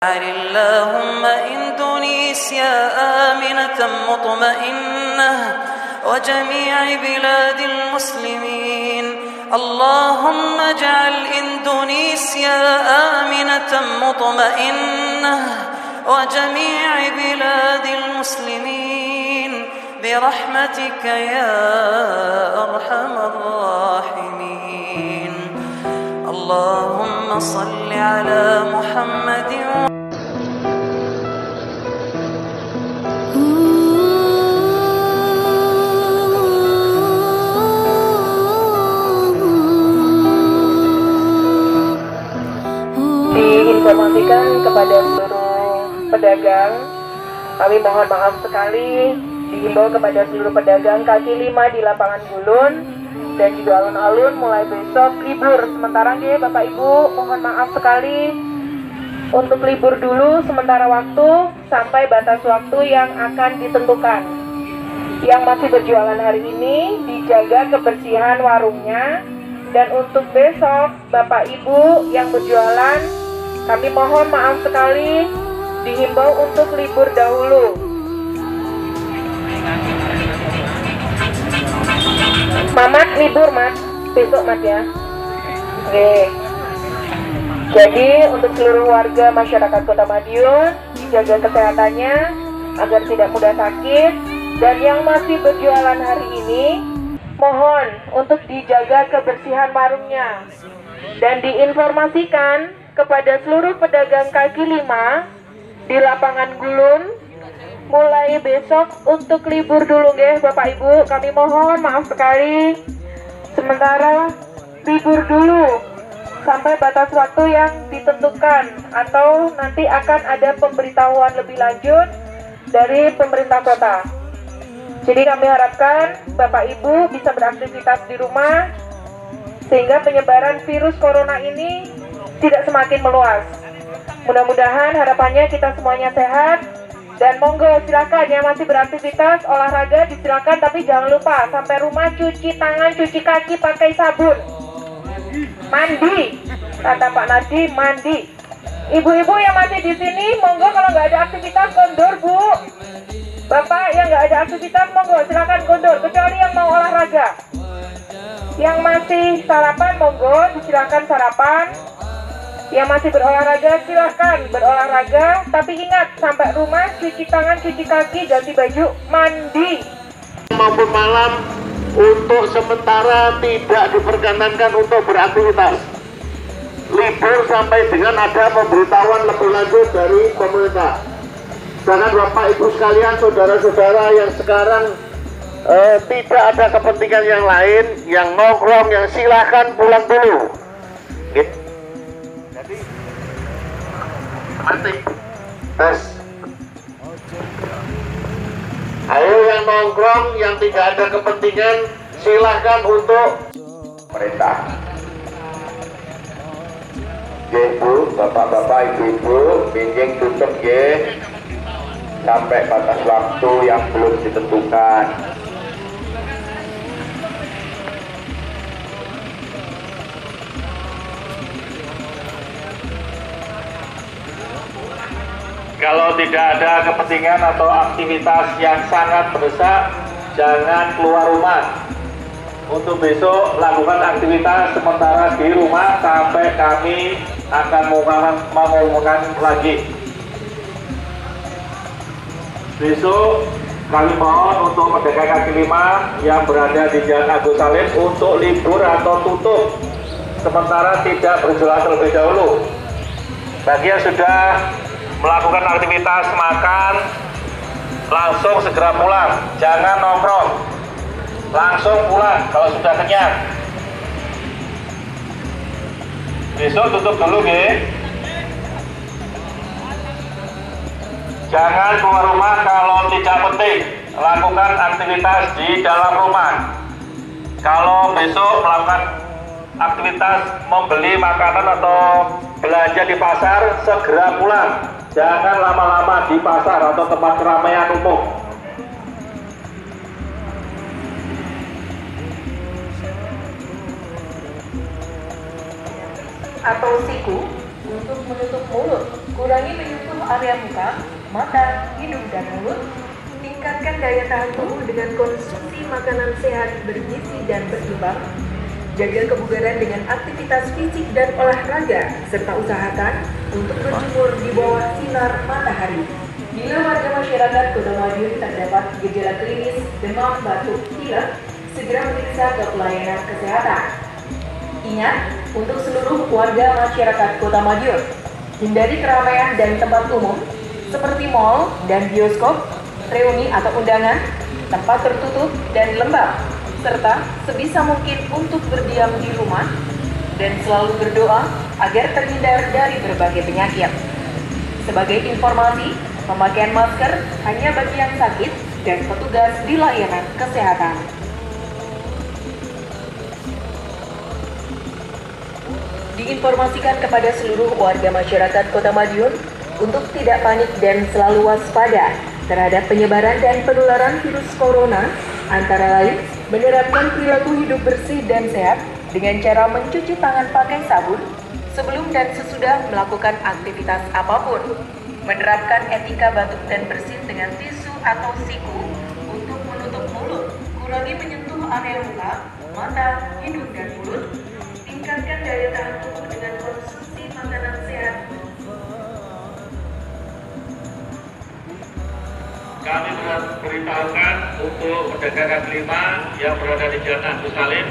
اللهم إندونيسيا آمنة مطمئنة وجميع بلاد المسلمين. اللهم اجعل إندونيسيا آمنة مطمئنة وجميع بلاد المسلمين برحمتك يا أرحم الراحمين. اللهم صل على محمد. Diinformasikan kepada seluruh pedagang, kami mohon maaf sekali, dihimbau kepada seluruh pedagang kaki lima di lapangan Gulun dan juga alun-alun mulai besok libur sementara ya Bapak Ibu, mohon maaf sekali untuk libur dulu sementara waktu sampai batas waktu yang akan ditentukan. Yang masih berjualan hari ini dijaga kebersihan warungnya, dan untuk besok Bapak Ibu yang berjualan kami mohon maaf sekali dihimbau untuk libur dahulu. Mamat libur Mat, besok Mat ya. Oke. Jadi untuk seluruh warga masyarakat Kota Madiun dijaga kesehatannya agar tidak mudah sakit, dan yang masih berjualan hari ini mohon untuk dijaga kebersihan warungnya dan diinformasikan kepada seluruh pedagang kaki lima di lapangan Gulun mulai besok untuk libur dulu guys Bapak Ibu, kami mohon maaf sekali sementara libur dulu sampai batas waktu yang ditentukan, atau nanti akan ada pemberitahuan lebih lanjut dari pemerintah kota. Jadi kami harapkan Bapak Ibu bisa beraktivitas di rumah sehingga penyebaran virus corona ini tidak semakin meluas. Mudah-mudahan harapannya kita semuanya sehat, dan monggo silakan yang masih beraktivitas olahraga disilakan, tapi jangan lupa sampai rumah cuci tangan, cuci kaki pakai sabun, mandi, kata Pak Nadi, mandi. Ibu-ibu yang masih di sini monggo kalau nggak ada aktivitas kondur Bu. Bapak yang nggak ada aktivitas monggo silakan kondur, kecuali yang mau olahraga. Yang masih sarapan monggo disilakan sarapan. Yang masih berolahraga silahkan berolahraga, tapi ingat sampai rumah cuci tangan, cuci kaki, ganti baju, mandi. Maupun malam untuk sementara tidak diperkenankan untuk beraktivitas. Libur sampai dengan ada pemberitahuan lebih lanjut dari pemerintah. Jangan Bapak Ibu sekalian, saudara-saudara yang sekarang tidak ada kepentingan yang lain, yang nongkrong, yang silahkan pulang dulu. Gitu. Jadi mati tes. Ayo yang nongkrong, yang tidak ada kepentingan, silahkan untuk pemerintah. Ibu, bapak-bapak, ibu-ibu, minjing tutup ya sampai batas waktu yang belum ditentukan. Kalau tidak ada kepentingan atau aktivitas yang sangat mendesak, jangan keluar rumah. Untuk besok lakukan aktivitas sementara di rumah sampai kami akan mengumumkan lagi. Besok kami mohon untuk pedagang kaki lima yang berada di Jalan Agus Salim untuk libur atau tutup sementara tidak berjualan terlebih dahulu. Bagi yang sudah melakukan aktivitas makan, langsung segera pulang, jangan nongkrong, langsung pulang kalau sudah kenyang. Besok tutup dulu ya. Jangan keluar rumah kalau tidak penting, lakukan aktivitas di dalam rumah. Kalau besok melakukan aktivitas membeli makanan atau belanja di pasar, segera pulang. Jangan lama-lama di pasar atau tempat keramaian umum. Atau siku untuk menutup mulut, Kurangi menyentuh area muka, mata, hidung, dan mulut. Tingkatkan daya tahan tubuh dengan konsumsi makanan sehat, bergizi, dan berimbang. Jaga kebugaran dengan aktivitas fisik dan olahraga, serta usahakan untuk berjemur di bawah sinar matahari. Bila warga masyarakat Kota Madiun terdapat gejala klinis demam, batuk, pilek, segera periksa ke pelayanan kesehatan. Ingat, untuk seluruh warga masyarakat Kota Madiun, hindari keramaian dan tempat umum seperti mal dan bioskop, reuni atau undangan, tempat tertutup dan lembab, serta sebisa mungkin untuk berdiam di rumah dan selalu berdoa agar terhindar dari berbagai penyakit. Sebagai informasi, pemakaian masker hanya bagi yang sakit dan petugas di layanan kesehatan. Diinformasikan kepada seluruh warga masyarakat Kota Madiun untuk tidak panik dan selalu waspada terhadap penyebaran dan penularan virus corona, antara lain menerapkan perilaku hidup bersih dan sehat dengan cara mencuci tangan pakai sabun sebelum dan sesudah melakukan aktivitas apapun, menerapkan etika batuk dan bersin dengan tisu atau siku untuk menutup mulut, kurangi menyentuh area muka, mata, hidung, dan mulut, tingkatkan daya tahan tubuh dengan konsumsi makanan sehat. Kami beritahukan untuk pedagang kaki lima yang berada di Jalan Agus Salim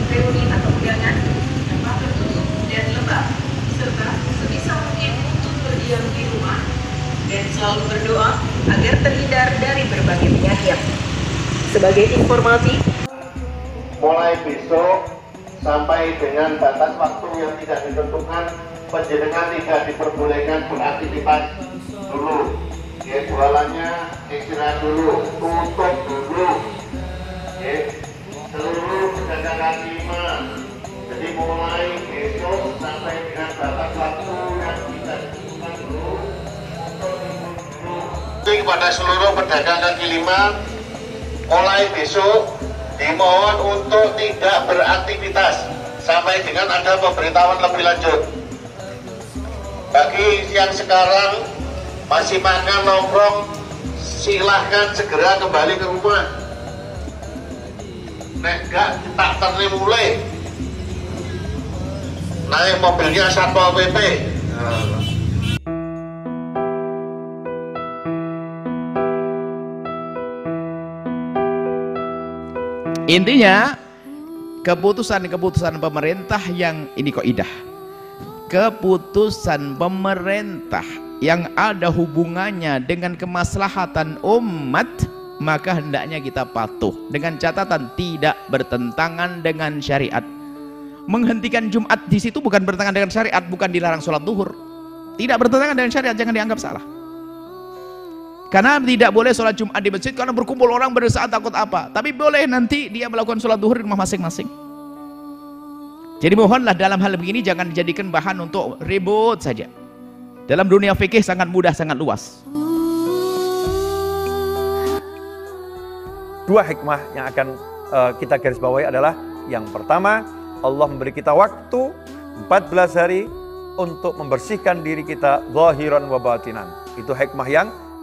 reuni atau undangan, tempat tertutup dan lembab, serta sebisa mungkin untuk berdiam di rumah dan selalu berdoa agar terhindar dari berbagai penyakit. Sebagai informasi, mulai besok sampai dengan batas waktu yang tidak ditentukan, panjenengan tidak diperbolehkan beraktivitas dulu. Ya, jualannya istirahat dulu, tutup dulu. Ya, seluruh pedagang kaki lima. Jadi mulai besok sampai dengan batas waktu yang tidak ditentukan dulu. Kepada seluruh pedagang kaki lima, mulai besok dimohon untuk tidak beraktivitas sampai dengan ada pemberitahuan lebih lanjut. Bagi yang sekarang masih makan nongkrong, silahkan segera kembali ke rumah. Nek gak tak terni mulai naik mobilnya Satpol PP. Intinya keputusan-keputusan pemerintah yang ini kaidah, keputusan pemerintah yang ada hubungannya dengan kemaslahatan umat, maka hendaknya kita patuh dengan catatan tidak bertentangan dengan syariat. Menghentikan Jumat di situ bukan bertentangan dengan syariat, bukan dilarang sholat duhur. Tidak bertentangan dengan syariat, jangan dianggap salah. Karena tidak boleh sholat Jumat di masjid karena berkumpul orang berdesakan takut apa. Tapi boleh nanti dia melakukan sholat duhur di rumah masing-masing. Jadi mohonlah dalam hal begini jangan dijadikan bahan untuk ribut saja. Dalam dunia fikih sangat mudah, sangat luas. Dua hikmah yang akan kita garis bawahi adalah yang pertama, Allah memberi kita waktu 14 hari untuk membersihkan diri kita zahiran wa batinan. Itu hikmah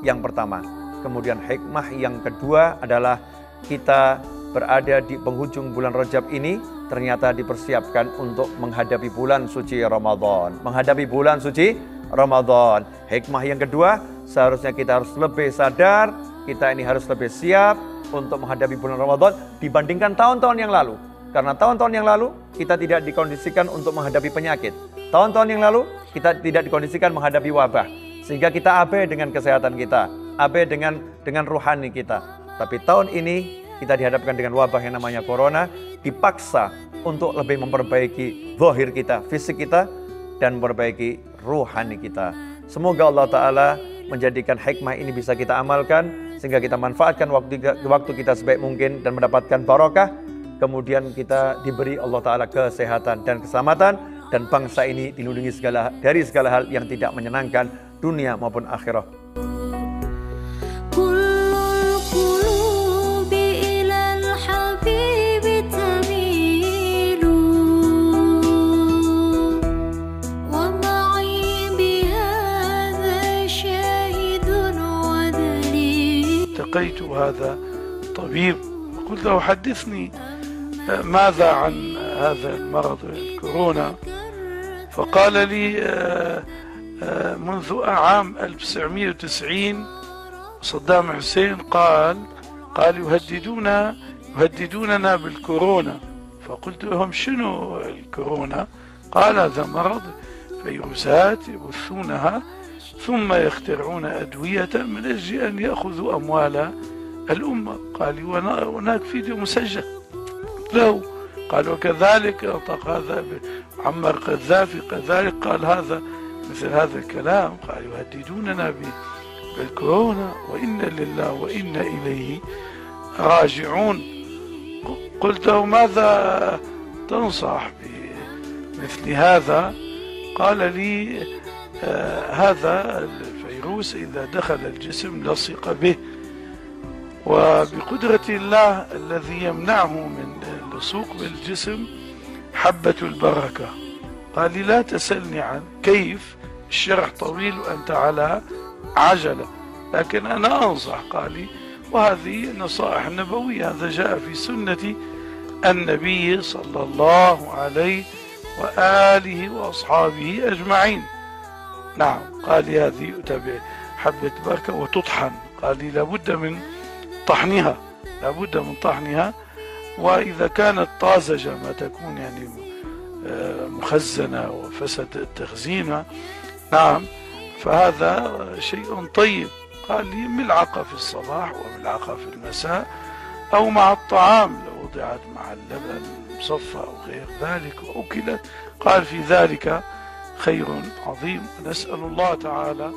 yang pertama. Kemudian hikmah yang kedua adalah kita berada di penghujung bulan Rajab ini ternyata dipersiapkan untuk menghadapi bulan suci Ramadan. Menghadapi bulan suci Ramadan. Hikmah yang kedua, seharusnya kita harus lebih sadar, kita ini harus lebih siap untuk menghadapi bulan Ramadan dibandingkan tahun-tahun yang lalu. Karena tahun-tahun yang lalu kita tidak dikondisikan untuk menghadapi penyakit. Tahun-tahun yang lalu kita tidak dikondisikan menghadapi wabah. Sehingga kita abai dengan kesehatan kita, abai dengan rohani kita. Tapi tahun ini kita dihadapkan dengan wabah yang namanya corona, dipaksa untuk lebih memperbaiki zahir kita, fisik kita, dan memperbaiki rohani kita. Semoga Allah Ta'ala menjadikan hikmah ini bisa kita amalkan, sehingga kita manfaatkan waktu kita sebaik mungkin dan mendapatkan barokah. Kemudian kita diberi Allah Ta'ala kesehatan dan keselamatan, dan bangsa ini dilindungi dari segala hal yang tidak menyenangkan dunia maupun akhirah. Kulul qulubi ilal habibi التقيت هذا طبيب، قلت له حدثني ماذا عن هذا المرض الكورونا، فقال لي منذ عام 1990 صدام حسين قال يهددوننا بالكورونا. فقلت لهم شنو الكورونا؟ قال هذا مرض فيروسات يبثونها ثم يخترعون أدوية من أجل أن يأخذوا أموال الأمة. قال لي هناك فيديو مسجل له. قال وكذلك أطلق هذا عمر قذافي كذلك قال هذا مثل هذا الكلام. قال يهددوننا بالكورونا وإنا لله وإنا إليه راجعون. قلت له ماذا تنصح بمثل هذا؟ قال لي هذا الفيروس إذا دخل الجسم لصق به، وبقدرة الله الذي يمنعه من اللصوق بالجسم حبة البركة. قال لي لا تسألني عن كيف، الشرح طويل وأنت على عجلة، لكن أنا أنصح. قال لي وهذه نصائح نبوية، هذا جاء في سنة النبي صلى الله عليه وآله وأصحابه أجمعين. نعم. قال لي هذه أتبع حبة بركة وتطحن. قال لي لابد من طحنها، وإذا كانت طازجة ما تكون يعني مخزنة وفسد تخزينها، نعم، فهذا شيء طيب. قال لي ملعقة في الصباح وملعقة في المساء أو مع الطعام لو وضعت مع اللبن مصفى أو غير ذلك وأكلت. قال في ذلك خير عظيم. نسأل الله تعالى